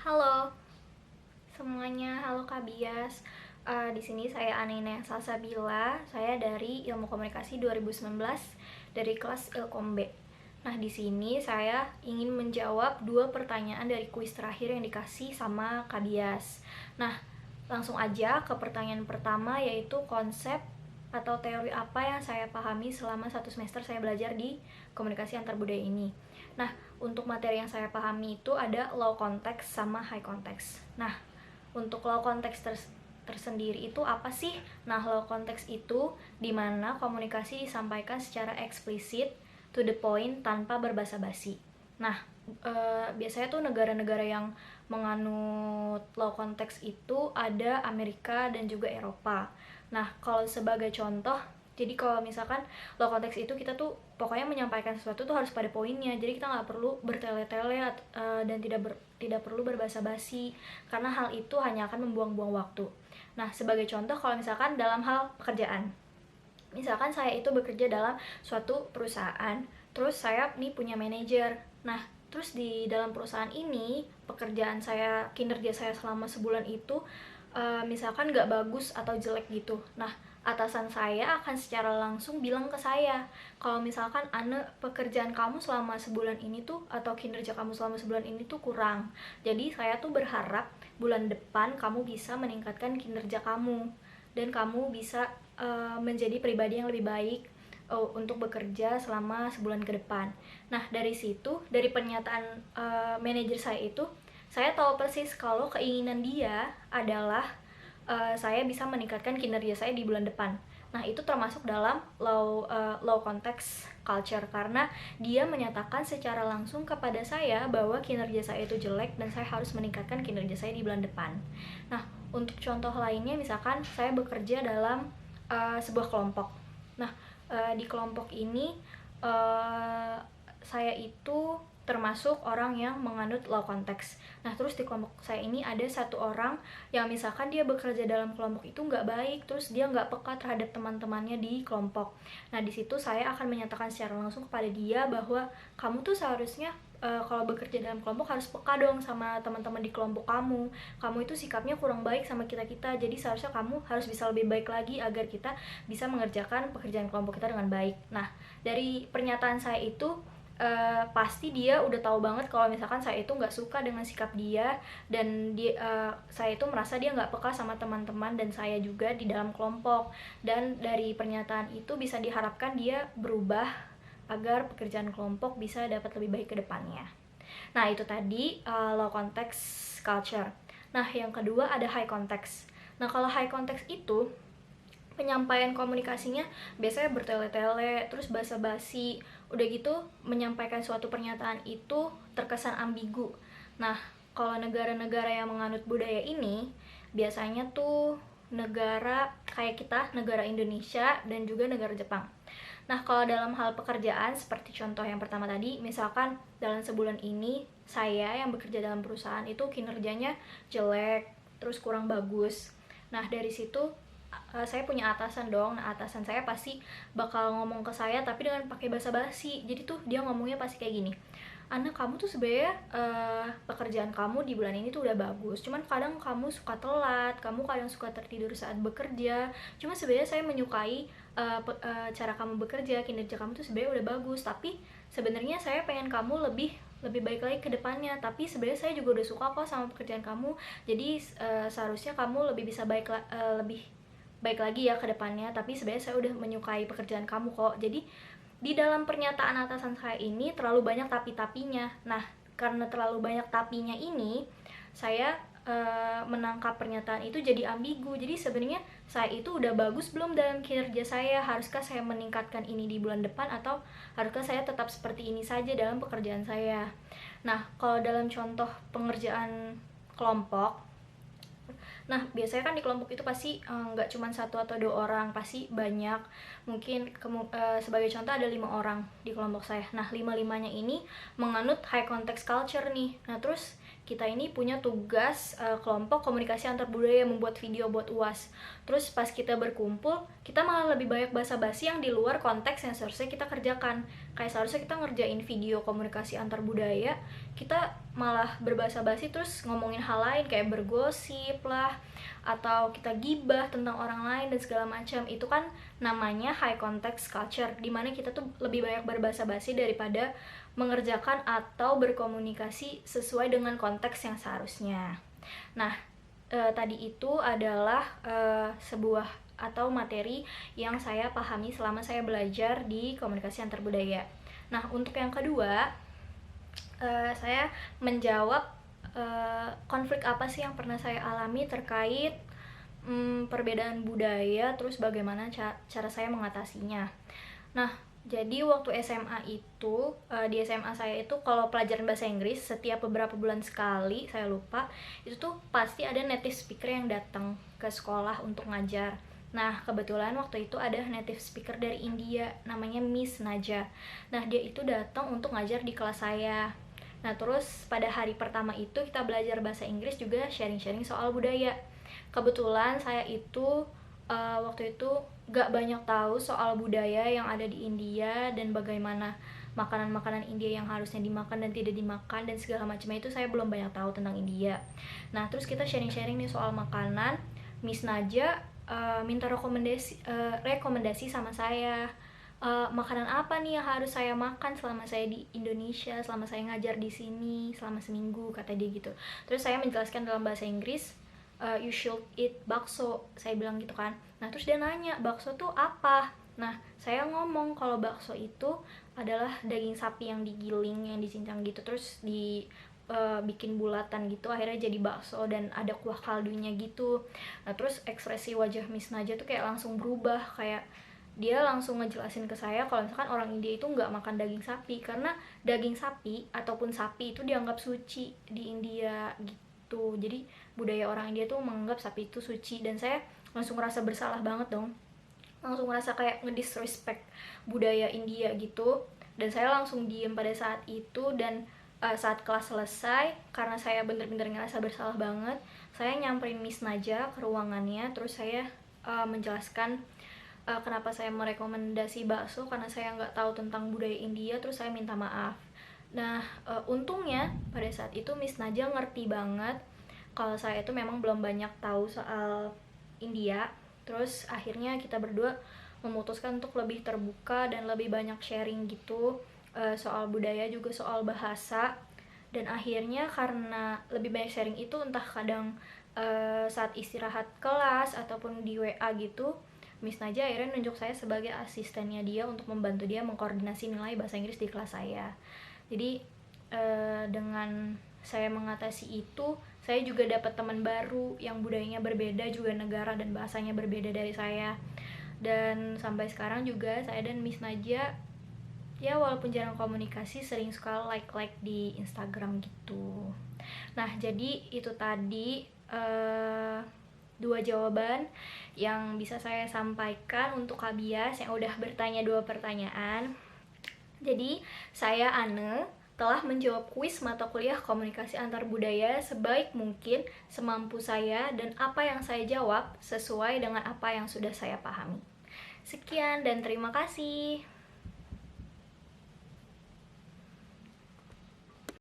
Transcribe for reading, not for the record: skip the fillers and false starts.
Halo semuanya, halo Kak Bias. Di sini saya Anina Salsabila. Saya dari Ilmu Komunikasi 2019 dari kelas Ilkom B. Nah, di sini saya ingin menjawab 2 pertanyaan dari kuis terakhir yang dikasih sama Kak Bias. Nah, langsung aja ke pertanyaan pertama, yaitu konsep atau teori apa yang saya pahami selama 1 semester saya belajar di komunikasi antar budaya ini. Nah, untuk materi yang saya pahami itu ada low context sama high context. Nah, untuk low context tersendiri itu apa sih? Nah, low context itu dimana komunikasi disampaikan secara eksplisit, to the point, tanpa berbasa-basi. Nah, biasanya tuh negara-negara yang menganut low context itu ada Amerika dan juga Eropa. Nah, kalau sebagai contoh, jadi kalau misalkan low context itu kita tuh pokoknya menyampaikan sesuatu tuh harus pada poinnya. Jadi kita nggak perlu bertele-tele dan tidak perlu berbasa-basi, karena hal itu hanya akan membuang-buang waktu. Nah, sebagai contoh kalau misalkan dalam hal pekerjaan, misalkan saya itu bekerja dalam suatu perusahaan, terus saya nih punya manajer. Nah, terus di dalam perusahaan ini pekerjaan saya, kinerja saya selama sebulan itu misalkan nggak bagus atau jelek gitu. Nah, atasan saya akan secara langsung bilang ke saya, kalau misalkan pekerjaan kamu selama sebulan ini tuh, atau kinerja kamu selama sebulan ini tuh kurang. Jadi saya tuh berharap bulan depan kamu bisa meningkatkan kinerja kamu dan kamu bisa menjadi pribadi yang lebih baik untuk bekerja selama sebulan ke depan. Nah, dari situ, dari pernyataan manajer saya itu, saya tahu persis kalau keinginan dia adalah saya bisa meningkatkan kinerja saya di bulan depan. Nah, itu termasuk dalam low context culture, karena dia menyatakan secara langsung kepada saya bahwa kinerja saya itu jelek dan saya harus meningkatkan kinerja saya di bulan depan. Nah, untuk contoh lainnya, misalkan saya bekerja dalam sebuah kelompok. Nah, di kelompok ini saya itu termasuk orang yang menganut low context. Nah, terus di kelompok saya ini ada satu orang yang misalkan dia bekerja dalam kelompok itu nggak baik, terus dia nggak peka terhadap teman-temannya di kelompok. Nah, di situ saya akan menyatakan secara langsung kepada dia bahwa kamu tuh seharusnya kalau bekerja dalam kelompok harus peka dong sama teman-teman di kelompok kamu. Kamu itu sikapnya kurang baik sama kita-kita, jadi seharusnya kamu harus bisa lebih baik lagi agar kita bisa mengerjakan pekerjaan kelompok kita dengan baik. Nah, dari pernyataan saya itu pasti dia udah tahu banget kalau misalkan saya itu nggak suka dengan sikap dia, dan saya itu merasa dia nggak peka sama teman-teman dan saya juga di dalam kelompok. Dan dari pernyataan itu bisa diharapkan dia berubah agar pekerjaan kelompok bisa dapat lebih baik ke depannya. Nah, itu tadi low context culture. Nah, yang kedua ada high context. Nah, kalau high context itu penyampaian komunikasinya biasanya bertele-tele, terus basa-basi. Udah gitu, menyampaikan suatu pernyataan itu terkesan ambigu. Nah, kalau negara-negara yang menganut budaya ini, biasanya tuh negara kayak kita, negara Indonesia, dan juga negara Jepang. Nah, kalau dalam hal pekerjaan, seperti contoh yang pertama tadi, misalkan dalam sebulan ini, saya yang bekerja dalam perusahaan itu kinerjanya jelek, terus kurang bagus. Nah, dari situ saya punya atasan dong. Nah, atasan saya pasti bakal ngomong ke saya tapi dengan pakai basa-basi. Jadi tuh dia ngomongnya pasti kayak gini, Ana, kamu tuh sebenarnya pekerjaan kamu di bulan ini tuh udah bagus, cuman kadang kamu suka telat, kamu kadang suka tertidur saat bekerja. Cuma sebenarnya saya menyukai cara kamu bekerja, kinerja kamu tuh sebenarnya udah bagus, tapi sebenarnya saya pengen kamu lebih baik lagi ke depannya. Tapi sebenarnya saya juga udah suka kok sama pekerjaan kamu, jadi seharusnya kamu lebih bisa lebih baik lagi ya ke depannya. Tapi sebenarnya saya udah menyukai pekerjaan kamu kok. Jadi di dalam pernyataan atasan saya ini terlalu banyak tapi-tapinya. Nah, karena terlalu banyak tapinya ini, saya menangkap pernyataan itu jadi ambigu. Jadi sebenarnya saya itu udah bagus belum dalam kinerja saya? Haruskah saya meningkatkan ini di bulan depan, atau haruskah saya tetap seperti ini saja dalam pekerjaan saya? Nah, kalau dalam contoh pengerjaan kelompok, nah, biasanya kan di kelompok itu pasti nggak cuma 1 atau 2 orang, pasti banyak. Mungkin sebagai contoh ada 5 orang di kelompok saya. Nah, 5-5-nya ini menganut high context culture nih. Nah, terus kita ini punya tugas kelompok komunikasi antar budaya, membuat video buat UAS. Terus pas kita berkumpul, kita malah lebih banyak basa-basi yang di luar konteks yang seharusnya kita kerjakan. Kayak seharusnya kita ngerjain video komunikasi antar budaya, kita malah berbahasa basi terus ngomongin hal lain kayak bergosip lah, atau kita gibah tentang orang lain dan segala macam. Itu kan namanya high context culture, dimana kita tuh lebih banyak berbahasa basi daripada mengerjakan atau berkomunikasi sesuai dengan konteks yang seharusnya. Nah, tadi itu adalah sebuah atau materi yang saya pahami selama saya belajar di komunikasi antar budaya. Nah, untuk yang kedua, saya menjawab konflik apa sih yang pernah saya alami terkait perbedaan budaya, terus bagaimana cara saya mengatasinya. Nah, jadi waktu SMA itu, di SMA saya itu kalau pelajaran bahasa Inggris setiap beberapa bulan sekali, saya lupa, itu tuh pasti ada native speaker yang datang ke sekolah untuk ngajar. Nah, kebetulan waktu itu ada native speaker dari India, namanya Miss Naja. Nah, dia itu datang untuk ngajar di kelas saya. Nah, terus pada hari pertama itu kita belajar bahasa Inggris juga sharing-sharing soal budaya. Kebetulan saya itu waktu itu gak banyak tahu soal budaya yang ada di India dan bagaimana makanan-makanan India yang harusnya dimakan dan tidak dimakan dan segala macamnya, itu saya belum banyak tahu tentang India. Nah, terus kita sharing-sharing nih soal makanan. Miss Naja minta rekomendasi sama saya, makanan apa nih yang harus saya makan selama saya di Indonesia, selama saya ngajar di sini selama seminggu, kata dia gitu. Terus saya menjelaskan dalam bahasa Inggris, you should eat bakso, saya bilang gitu kan. Nah, terus dia nanya, bakso tuh apa? Nah, saya ngomong kalau bakso itu adalah daging sapi yang digiling, yang dicincang gitu, terus bikin bulatan gitu, akhirnya jadi bakso dan ada kuah kaldunya gitu. Nah, terus ekspresi wajah Miss Naja tuh kayak langsung berubah, kayak dia langsung ngejelasin ke saya kalau misalkan orang India itu nggak makan daging sapi, karena daging sapi ataupun sapi itu dianggap suci di India gitu. Jadi budaya orang India tuh menganggap sapi itu suci, dan saya langsung ngerasa bersalah banget dong, langsung ngerasa kayak ngedisrespect budaya India gitu. Dan saya langsung diem pada saat itu, dan saat kelas selesai, karena saya bener-bener ngerasa bersalah banget, saya nyamperin Miss Naja ke ruangannya, terus saya menjelaskan kenapa saya merekomendasi bakso, karena saya nggak tahu tentang budaya India, terus saya minta maaf. Nah, untungnya pada saat itu Miss Naja ngerti banget kalau saya itu memang belum banyak tahu soal India. Terus akhirnya kita berdua memutuskan untuk lebih terbuka dan lebih banyak sharing gitu, soal budaya juga soal bahasa. Dan akhirnya karena lebih banyak sharing itu, entah kadang saat istirahat kelas ataupun di WA gitu, Miss Naja akhirnya nunjuk saya sebagai asistennya dia untuk membantu dia mengkoordinasi nilai bahasa Inggris di kelas saya. Jadi dengan saya mengatasi itu, saya juga dapat teman baru yang budayanya berbeda, juga negara dan bahasanya berbeda dari saya. Dan sampai sekarang juga saya dan Miss Naja, ya walaupun jarang komunikasi, sering suka like di Instagram gitu. Nah, jadi itu tadi dua jawaban yang bisa saya sampaikan untuk Kak Bias yang udah bertanya 2 pertanyaan. Jadi, saya Ane telah menjawab kuis mata kuliah komunikasi antar budaya sebaik mungkin, semampu saya, dan apa yang saya jawab sesuai dengan apa yang sudah saya pahami. Sekian dan terima kasih.